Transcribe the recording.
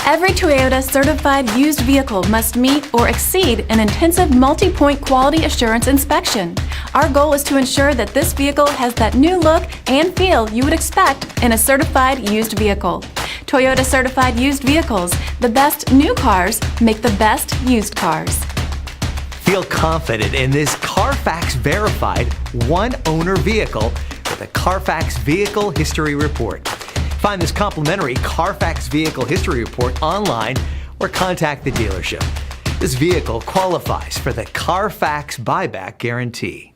Every Toyota certified used vehicle must meet or exceed an intensive multi-point quality assurance inspection. Our goal is to ensure that this vehicle has that new look and feel you would expect in a certified used vehicle. Toyota certified used vehicles, the best new cars make the best used cars. Feel confident in this CARFAX verified one-owner vehicle with a CARFAX Vehicle History Report. Find this complimentary CARFAX Vehicle History Report online or contact the dealership. This vehicle qualifies for the CARFAX Buyback Guarantee.